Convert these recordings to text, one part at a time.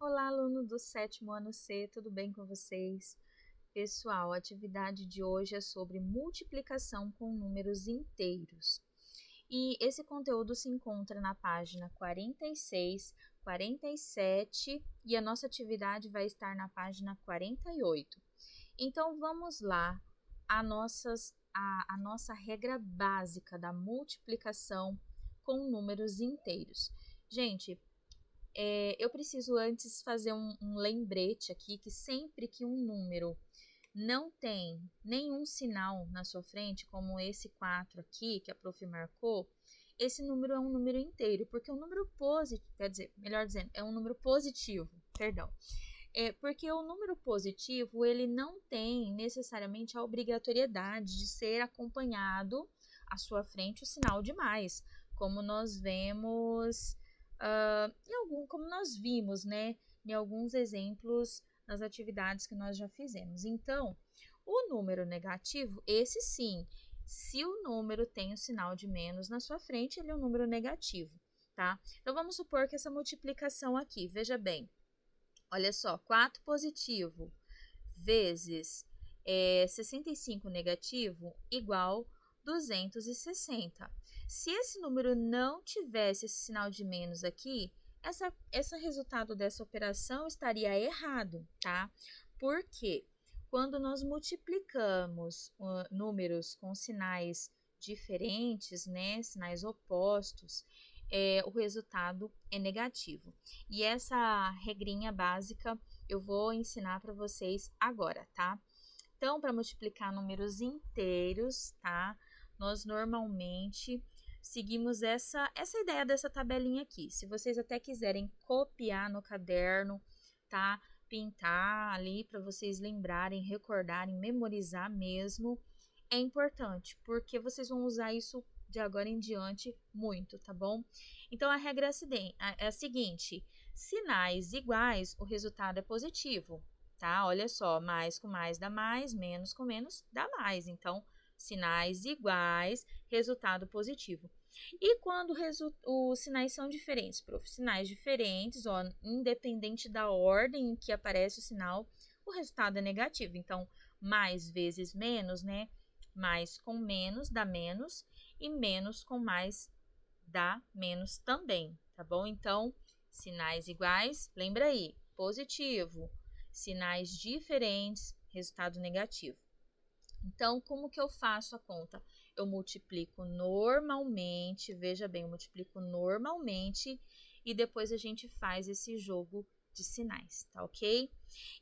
Olá, aluno do 7º ano C, tudo bem com vocês? Pessoal, a atividade de hoje é sobre multiplicação com números inteiros. E esse conteúdo se encontra na página 46, 47 e a nossa atividade vai estar na página 48. Então, vamos lá, a nossa regra básica da multiplicação com números inteiros. Gente, eu preciso antes fazer um lembrete aqui que sempre que um número não tem nenhum sinal na sua frente, como esse 4 aqui, que a prof marcou, esse número é um número inteiro, porque o número positivo, quer dizer, melhor dizendo, é um número positivo, perdão. Porque o número positivo, ele não tem necessariamente a obrigatoriedade de ser acompanhado à sua frente o sinal de mais, como nós vemos, como nós vimos, né, em alguns exemplos nas atividades que nós já fizemos. Então, o número negativo, esse sim, se o número tem o sinal de menos na sua frente, ele é um número negativo, tá? Então, vamos supor que essa multiplicação aqui, veja bem, olha só, 4 positivo vezes 65 negativo igual 260. Se esse número não tivesse esse sinal de menos aqui, esse resultado dessa operação estaria errado, tá? Porque quando nós multiplicamos números com sinais diferentes, né, sinais opostos, o resultado é negativo. E essa regrinha básica eu vou ensinar para vocês agora, tá? Então, para multiplicar números inteiros, tá? Nós normalmente seguimos essa ideia dessa tabelinha aqui. Se vocês até quiserem copiar no caderno, tá? Pintar ali para vocês lembrarem, recordarem, memorizar mesmo, é importante, porque vocês vão usar isso de agora em diante muito, tá bom? Então, a regra é a seguinte: sinais iguais, o resultado é positivo, tá? Olha só, mais com mais dá mais, menos com menos dá mais. Então, sinais iguais, resultado positivo. E quando os sinais são diferentes, prof? Sinais diferentes, ó, independente da ordem em que aparece o sinal, o resultado é negativo. Então, mais vezes menos, né? Mais com menos dá menos e menos com mais dá menos também, tá bom? Então, sinais iguais, lembra aí, positivo. Sinais diferentes, resultado negativo. Então, como que eu faço a conta? Eu multiplico normalmente, veja bem, eu multiplico normalmente e depois a gente faz esse jogo de sinais, tá ok?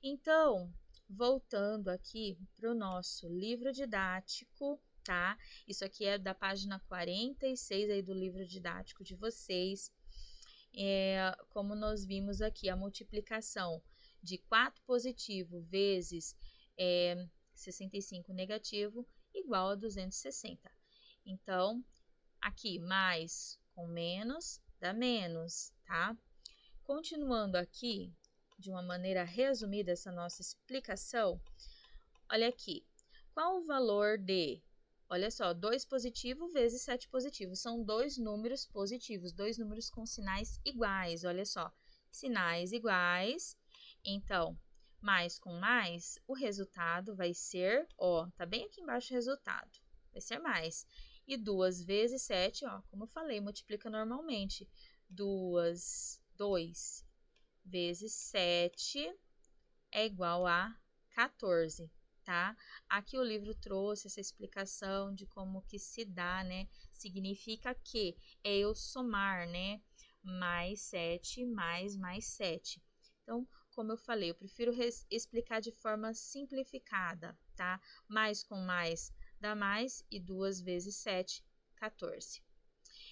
Então, voltando aqui para o nosso livro didático, tá? Isso aqui é da página 46 aí do livro didático de vocês. Como nós vimos aqui, a multiplicação de 4 positivo vezes 65 negativo igual a 260. Então, aqui, mais com menos dá menos, tá? Continuando aqui, de uma maneira resumida, essa nossa explicação, olha aqui, qual o valor de, olha só, 2 positivo vezes 7 positivo, são dois números positivos, dois números com sinais iguais, olha só, sinais iguais, então, mais com mais, o resultado vai ser, ó, tá bem aqui embaixo o resultado, vai ser mais. E 2 vezes 7, ó, como eu falei, multiplica normalmente. 2 vezes 7 é igual a 14, tá? Aqui o livro trouxe essa explicação de como que se dá, né? Significa que é eu somar, né? Mais 7 mais 7. Então, como eu falei, eu prefiro explicar de forma simplificada, tá? Mais com mais dá mais e 2 vezes 7, 14.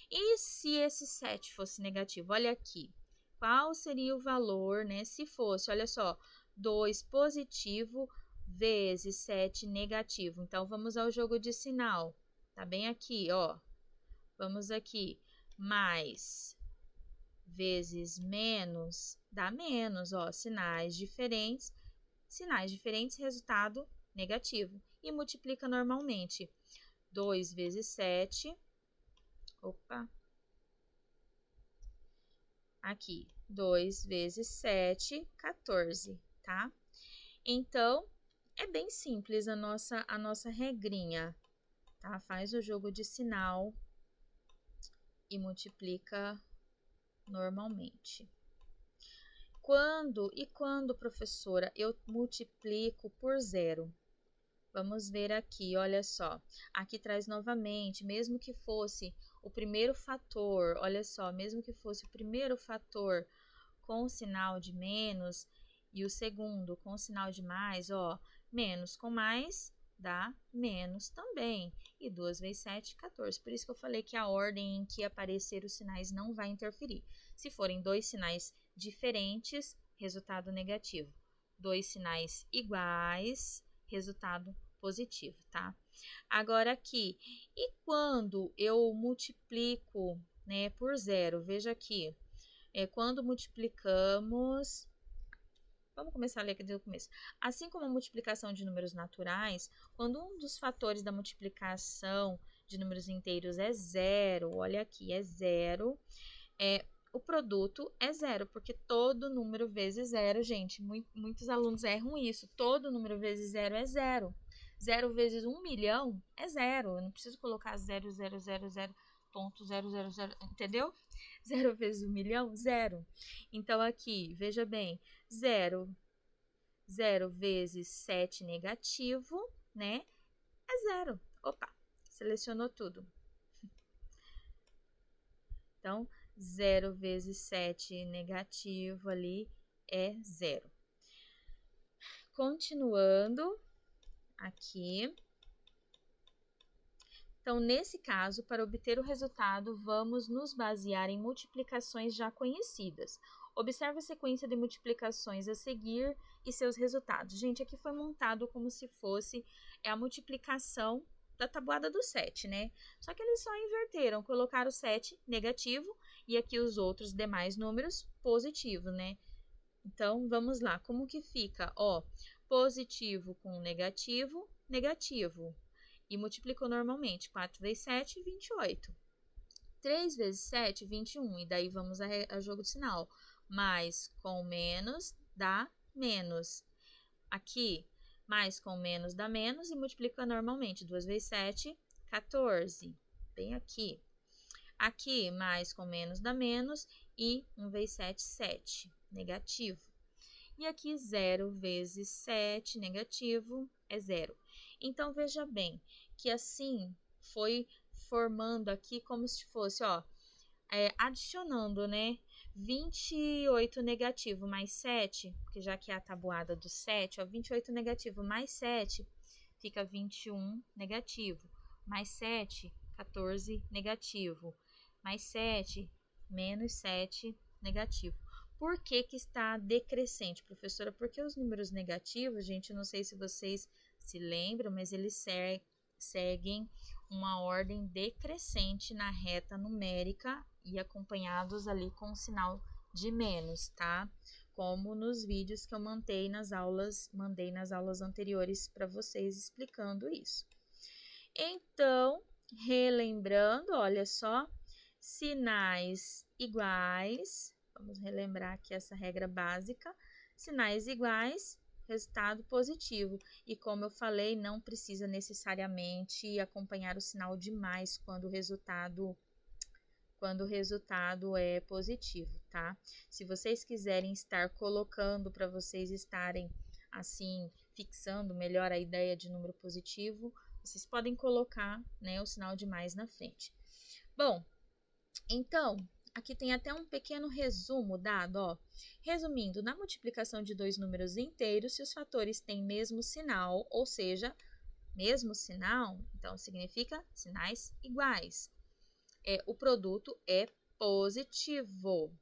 E se esse 7 fosse negativo? Olha aqui. Qual seria o valor, né? Se fosse, olha só, 2 positivo vezes 7 negativo. Então, vamos ao jogo de sinal. Tá bem aqui, ó. Vamos aqui. Mais vezes menos dá menos, ó, sinais diferentes, resultado negativo. E multiplica normalmente. 2 vezes 7, opa, aqui, 2 vezes 7, 14, tá? Então, é bem simples a nossa regrinha, tá? Faz o jogo de sinal e multiplica normalmente. Quando, professora, eu multiplico por zero? Vamos ver aqui, olha só. Aqui traz novamente, mesmo que fosse o primeiro fator, olha só, mesmo que fosse o primeiro fator com sinal de menos e o segundo com sinal de mais, ó, menos com mais dá menos também. E 2 vezes 7, 14. Por isso que eu falei que a ordem em que aparecer os sinais não vai interferir. Se forem dois sinais diferentes, resultado negativo. Dois sinais iguais, resultado positivo, tá? Agora aqui, e quando eu multiplico, né, por zero? Veja aqui, quando multiplicamos... Vamos começar a ler aqui do começo. Assim como a multiplicação de números naturais, quando um dos fatores da multiplicação de números inteiros é zero, olha aqui, é zero, o produto é zero, porque todo número vezes zero, gente, muitos alunos erram isso, todo número vezes zero é zero. Zero vezes 1 milhão é zero, eu não preciso colocar 0,000.000, entendeu? Zero vezes 1 milhão, zero. Então, aqui, veja bem, zero vezes 7 negativo, né, é zero. Opa, selecionou tudo. Então, 0 vezes 7 negativo ali é zero. Continuando aqui. Então, nesse caso, para obter o resultado, vamos nos basear em multiplicações já conhecidas. Observe a sequência de multiplicações a seguir e seus resultados. Gente, aqui foi montado como se fosse a multiplicação da tabuada do 7, né? Só que eles só inverteram, colocaram o 7 negativo e aqui os outros demais números positivo, né? Então, vamos lá. Como que fica? Ó, positivo com negativo, negativo. E multiplicou normalmente. 4 vezes 7, 28. 3 vezes 7, 21. E daí vamos a jogo de sinal. Mais com menos dá menos. Aqui, mais com menos dá menos e multiplica normalmente. 2 vezes 7, 14. Bem aqui. Aqui, mais com menos dá menos e 1 vezes 7, 7. Negativo. E aqui, 0 vezes 7, negativo, é 0. Então, veja bem que assim foi formando aqui como se fosse, ó, adicionando, né? 28 negativo mais 7, porque já que é a tabuada do 7, ó, 28 negativo mais 7 fica 21 negativo, mais 7, 14 negativo, mais 7, menos 7 negativo. Por que que está decrescente, professora? Porque os números negativos, gente, eu não sei se vocês se lembram, mas eles seguem uma ordem decrescente na reta numérica e acompanhados ali com o sinal de menos, tá? Como nos vídeos que eu mandei nas aulas anteriores para vocês explicando isso. Então, relembrando, olha só, sinais iguais, vamos relembrar aqui essa regra básica, sinais iguais, resultado positivo. E como eu falei, não precisa necessariamente acompanhar o sinal de mais quando o resultado é positivo, tá? Se vocês quiserem estar colocando para vocês estarem assim, fixando melhor a ideia de número positivo, vocês podem colocar, né, o sinal de mais na frente. Bom, então, aqui tem até um pequeno resumo dado, ó. Resumindo, na multiplicação de dois números inteiros, se os fatores têm mesmo sinal, ou seja, mesmo sinal, então significa sinais iguais. O produto é positivo.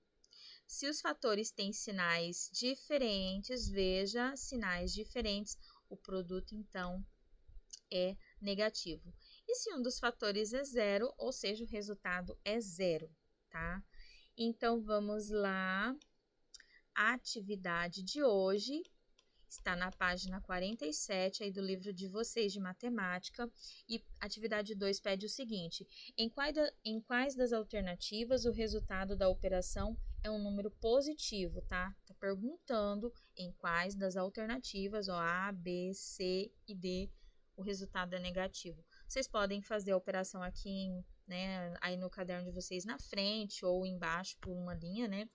Se os fatores têm sinais diferentes, veja, sinais diferentes, o produto então é negativo. E se um dos fatores é zero, ou seja, o resultado é zero, tá? Então, vamos lá. A atividade de hoje está na página 47 aí do livro de vocês de matemática. E atividade 2 pede o seguinte: em quais das alternativas o resultado da operação é um número positivo, tá? Tá perguntando em quais das alternativas, ó, A, B, C e D, o resultado é negativo. Vocês podem fazer a operação aqui, né, aí no caderno de vocês na frente ou embaixo por uma linha, né?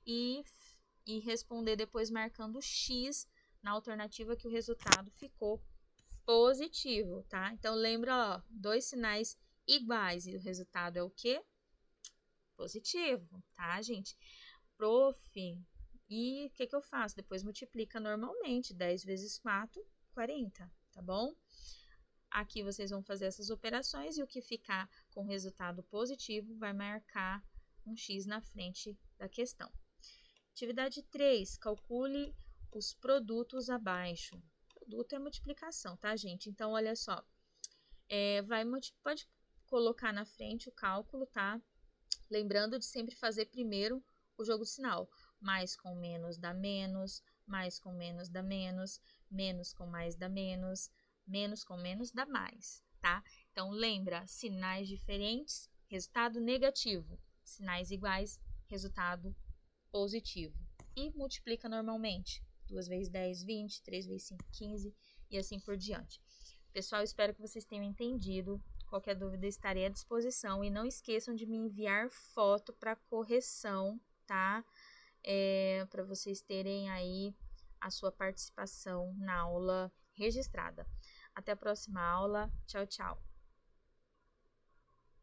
E responder depois marcando X na alternativa que o resultado ficou positivo, tá? Então, lembra, ó, dois sinais iguais e o resultado é o quê? Positivo, tá, gente? Prof, e o que eu faço? Depois multiplica normalmente, 10 vezes 4, 40, tá bom? Aqui vocês vão fazer essas operações e o que ficar com resultado positivo vai marcar um X na frente da questão. Atividade 3, calcule os produtos abaixo. Produto é multiplicação, tá, gente? Então, olha só, pode colocar na frente o cálculo, tá? Lembrando de sempre fazer primeiro o jogo de sinal. Mais com menos dá menos, mais com menos dá menos, menos com mais dá menos, menos com menos dá mais, tá? Então, lembra, sinais diferentes, resultado negativo. Sinais iguais, resultado positivo. E multiplica normalmente. 2 vezes 10, 20, 3 vezes 5, 15 e assim por diante. Pessoal, espero que vocês tenham entendido. Qualquer dúvida estarei à disposição. E não esqueçam de me enviar foto para correção, tá? Para vocês terem aí a sua participação na aula registrada. Até a próxima aula. Tchau, tchau.